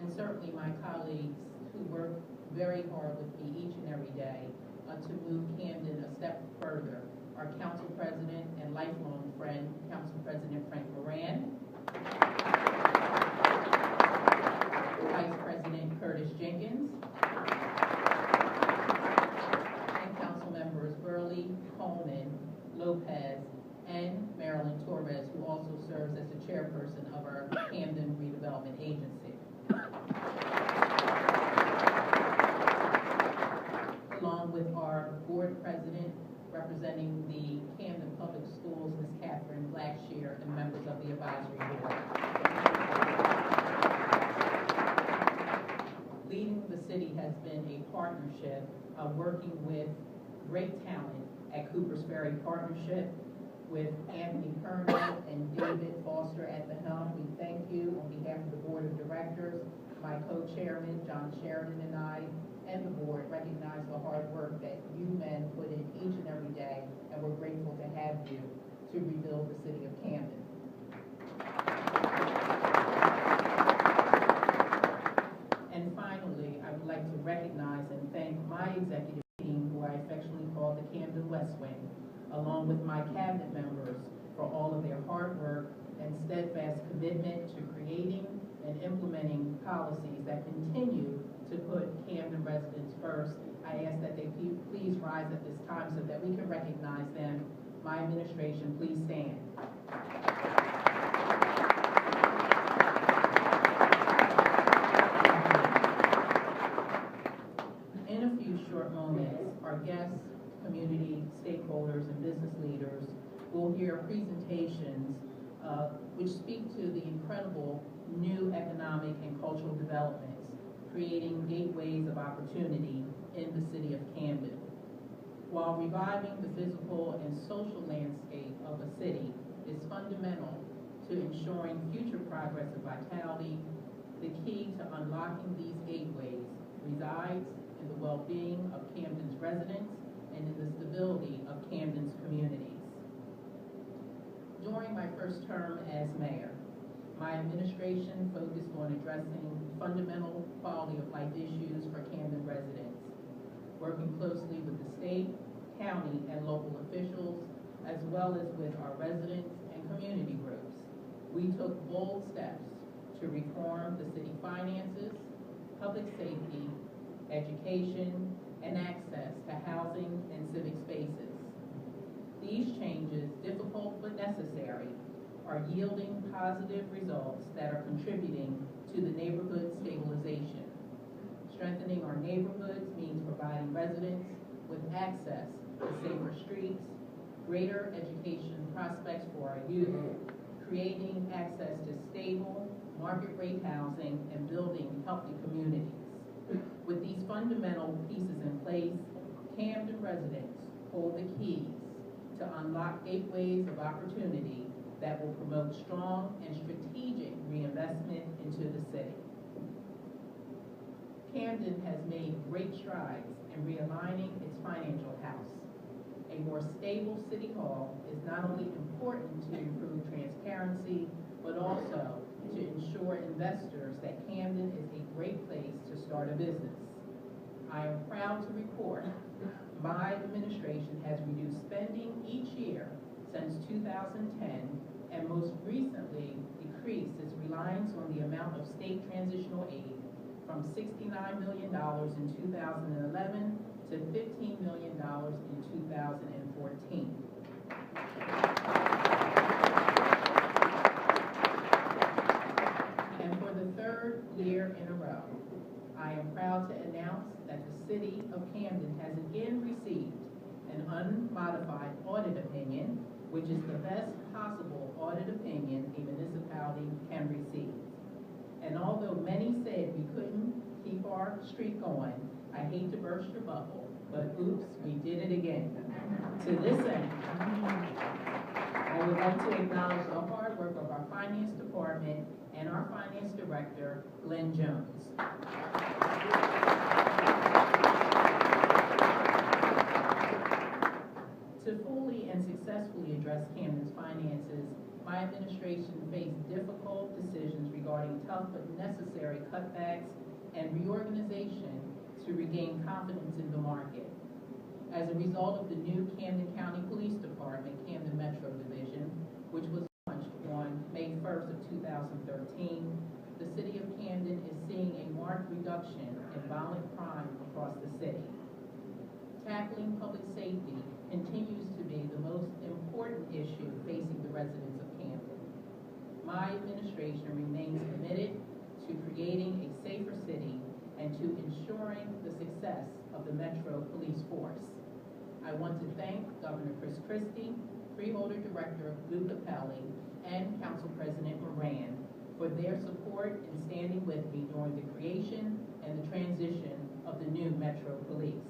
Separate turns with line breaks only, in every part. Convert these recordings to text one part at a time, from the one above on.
and certainly my colleagues who work very hard with me each and every day to move Camden a step further. Our Council President and lifelong friend, Council President Frank Moran, Vice President Curtis Jenkins, and Council Members Burley, Coleman, Lopez, and Marilyn Torres, who also serves as the chairperson of our Camden Redevelopment Agency. Along with our board president representing the Camden Public Schools, Ms. Catherine Blackshear, and members of the advisory board. Leading the city has been a partnership working with great talent at Cooper's Ferry Partnership with Anthony Kerner and David Foster at the helm. We thank you on behalf of the board of directors, my co-chairman, John Sheridan, and I, and the board recognize the hard work that you men put in each and every day, and we're grateful to have you to rebuild the city of Camden. And finally, I would like to recognize and thank my executive team, who I affectionately call the Camden West Wing, along with my cabinet members for all of their hard work and steadfast commitment to creating and implementing policies that continue to put Camden residents first. I ask that they please rise at this time so that we can recognize them. My administration, please stand. In a few short moments, our guests, community stakeholders, and business leaders will hear presentations which speak to the incredible new economic and cultural developments, creating gateways of opportunity in the city of Camden. While reviving the physical and social landscape of a city is fundamental to ensuring future progress and vitality, the key to unlocking these gateways resides in the well-being of Camden's residents and in the stability of Camden's communities. During my first term as mayor, my administration focused on addressing fundamental quality of life issues for Camden residents, working closely with the state, county, and local officials, as well as with our residents and community groups. We took bold steps to reform the city finances, public safety, education, and access to housing and civic spaces. These changes, difficult but necessary, are yielding positive results that are contributing to the neighborhood stabilization. Strengthening our neighborhoods means providing residents with access to safer streets, greater education prospects for our youth, creating access to stable, market-rate housing, and building healthy communities. With these fundamental pieces in place, Camden residents hold the keys to unlock gateways of opportunity that will promote strong and strategic reinvestment into the city. Camden has made great strides in realigning its financial house. A more stable city hall is not only important to improve transparency, but also to ensure investors that Camden is a great place to start a business. I am proud to report my administration has reduced spending each year since 2010, and most recently decreased its reliance on the amount of state transitional aid from $69 million in 2011 to $15 million in 2014. And for the third year in a row, I am proud to announce that the City of Camden has again received an unmodified audit opinion, which is the best possible audit opinion a municipality can receive. And although many said we couldn't keep our streak going, I hate to burst your bubble, but oops, we did it again. To this end, I would like to acknowledge the hard work of our finance department and our finance director, Glenn Jones. To fully and successfully address Camden's finances, my my administration faced difficult decisions regarding tough but necessary cutbacks and reorganization to regain confidence in the market. As a result of the new Camden County Police Department, Camden Metro Division, which was launched on May 1st of 2013, the city of Camden is seeing a marked reduction in violent crime across the city. Tackling public safety continues to be the most important issue facing the residents of Camden. My administration remains committed to creating a safer city and to ensuring the success of the Metro Police Force. I want to thank Governor Chris Christie, Freeholder Director Lou Capelli, and Council President Moran for their support in standing with me during the creation and the transition of the new Metro Police.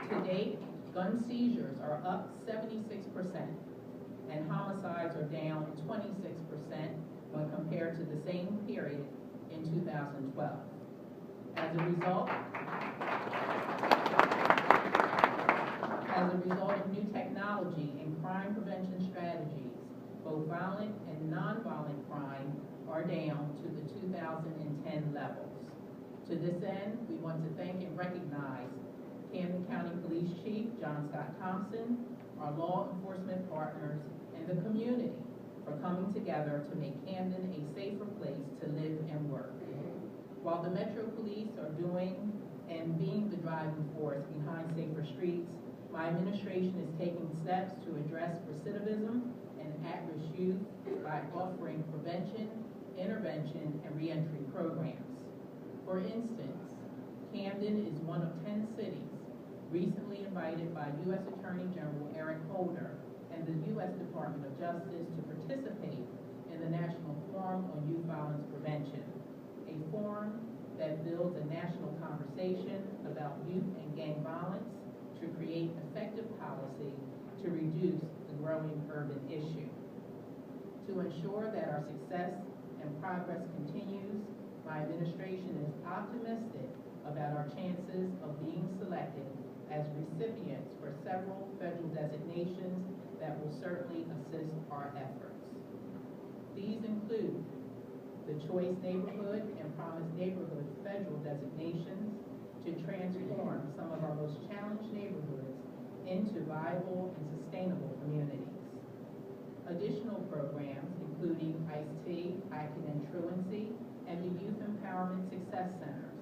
To date, gun seizures are up 76%, and homicides are down 26% when compared to the same period in 2012. As a result of new technology and crime prevention strategies, both violent and nonviolent crime are down to the 2010 levels. To this end, we want to thank and recognize Camden County Police Chief John Scott Thompson, our law enforcement partners, and the community for coming together to make Camden a safer place to live and work. While the Metro Police are doing and being the driving force behind safer streets, my administration is taking steps to address recidivism and at-risk youth by offering prevention, intervention, and reentry programs. For instance, Camden is one of 10 cities recently invited by U.S. Attorney General Eric Holder and the U.S. Department of Justice to participate in the National Forum on Youth Violence Prevention, a forum that builds a national conversation about youth and gang violence to create effective policy to reduce the growing urban issue. To ensure that our success and progress continues, my administration is optimistic about our chances of being selected as recipients for several federal designations that will certainly assist our efforts. These include the Choice Neighborhood and Promise Neighborhood federal designations to transform some of our most challenged neighborhoods into viable and sustainable communities. Additional programs, including ICE-T, ICAN, and Truancy, and the Youth Empowerment Success Centers,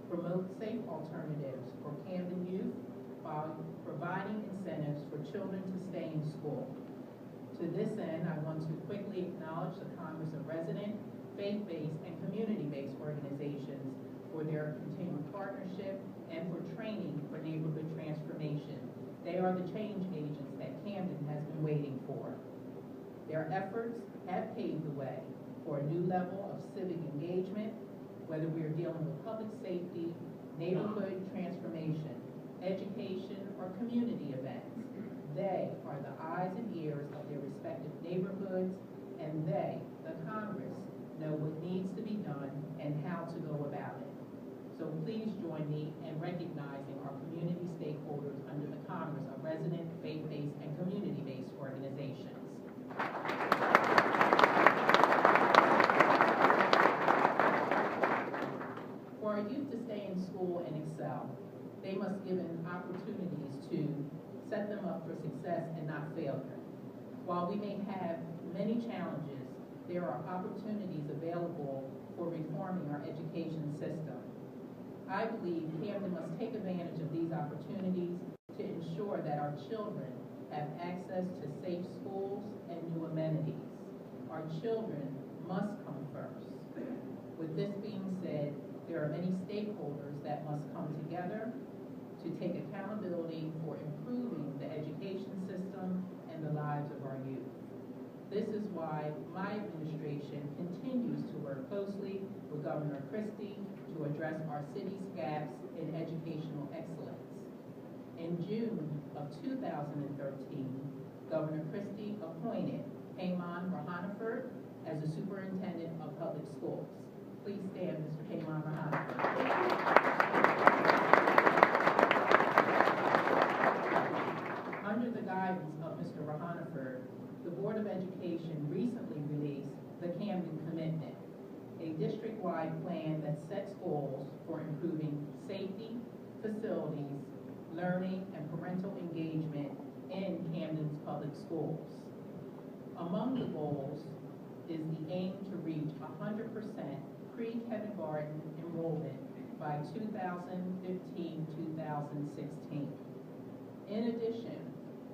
promote safe alternatives for Camden youth while providing incentives for children to stay in school. To this end, I want to quickly acknowledge the Congress of Resident, faith-based, and community-based organizations for their continued partnership and for training for neighborhood transformation. They are the change agents that Camden has been waiting for. Their efforts have paved the way for a new level of civic engagement, whether we are dealing with public safety, neighborhood transformation, education, or community events. They are the eyes and ears of their respective neighborhoods, and they, the Congress, know what needs to be done and how to go about it. So please join me in recognizing our community stakeholders under the Congress of Resident, Faith-Based, and Community-Based Organizations. For our youth to stay in school and excel, they must be given opportunities to set them up for success and not failure. While we may have many challenges, there are opportunities available for reforming our education system. I believe Camden must take advantage of these opportunities to ensure that our children have access to safe schools and new amenities. Our children must come first. With this being said, there are many stakeholders that must come together to take accountability for improving the education system and the lives of our youth. This is why my administration continues to work closely with Governor Christie to address our city's gaps in educational excellence. In June of 2013, Governor Christie appointed Payman Rahanaford as the Superintendent of Public Schools. Please stand, Mr. Payman Rahanaford. Board of Education recently released the Camden Commitment, a district-wide plan that sets goals for improving safety, facilities, learning, and parental engagement in Camden's public schools. Among the goals is the aim to reach 100% pre-kindergarten enrollment by 2015-2016. In addition,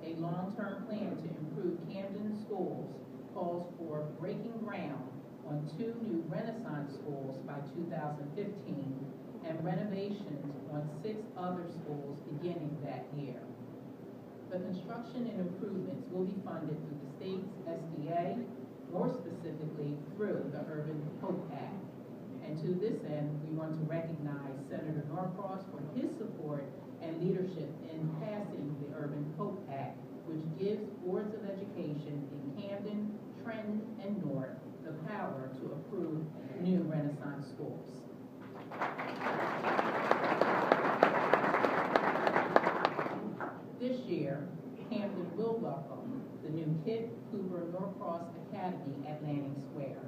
a long-term plan to improve Camden schools calls for breaking ground on 2 new Renaissance schools by 2015 and renovations on 6 other schools beginning that year. The construction and improvements will be funded through the state's SDA, more specifically through the Urban Hope Act. And to this end, we want to recognize Senator Norcross for his support and leadership in passing the Urban Hope Act, which gives boards of education in Camden, Trenton, and North the power to approve new Renaissance schools. This year, Camden will welcome the new Kit Cooper Norcross Academy at Lanning Square,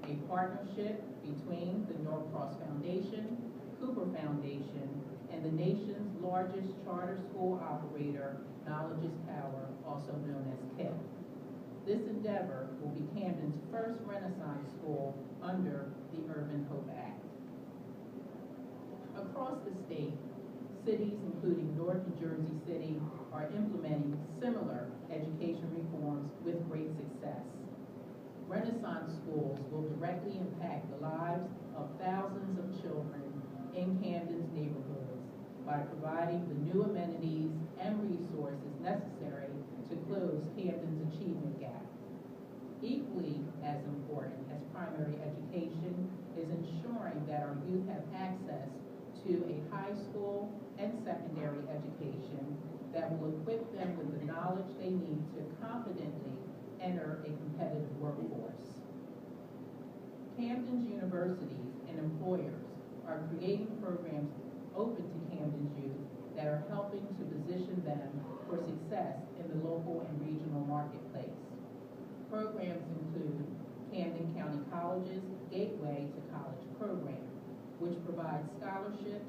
a partnership between the Norcross Foundation, Cooper Foundation, and the nation's largest charter school operator, Knowledge is Power, also known as KIPP. This endeavor will be Camden's first Renaissance school under the Urban Hope Act. Across the state, cities including North New Jersey City are implementing similar education reforms with great success. Renaissance schools will directly impact the lives of thousands of children in Camden's neighborhoods by providing the new amenities and resources necessary to close Camden's achievement gap. Equally as important as primary education is ensuring that our youth have access to a high school and secondary education that will equip them with the knowledge they need to confidently enter a competitive workforce. Camden's universities and employers are creating programs open to Camden's youth that are helping to position them for success in the local and regional marketplace. Programs include Camden County College's Gateway to College program, which provides scholarships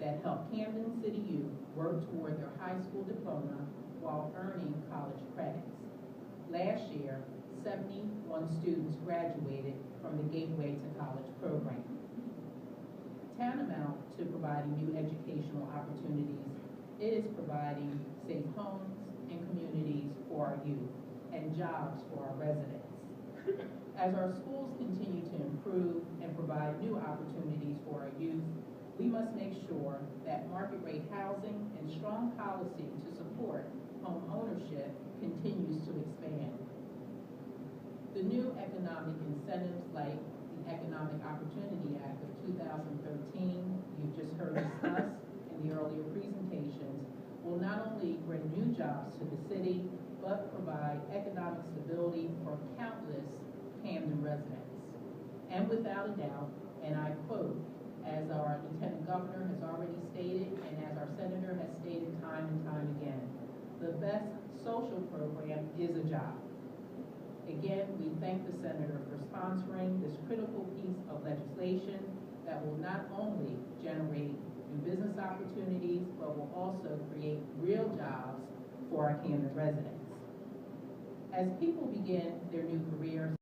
that help Camden City youth work toward their high school diploma while earning college credits. Last year, 71 students graduated from the Gateway to College program. Tantamount to providing new educational opportunities is providing safe homes and communities for our youth and jobs for our residents. As our schools continue to improve and provide new opportunities for our youth, we must make sure that market rate housing and strong policy to support home ownership continues to expand. The new economic incentives like the Economic Opportunity Act of 2013, you've just heard discussed in the earlier presentations, will not only bring new jobs to the city, but provide economic stability for countless Camden residents. And without a doubt, and I quote, as our Lieutenant Governor has already stated, and as our Senator has stated time and time again, the best social program is a job. Again, we thank the Senator for sponsoring this critical piece of legislation that will not only generate new business opportunities, but will also create real jobs for our Camden residents. As people begin their new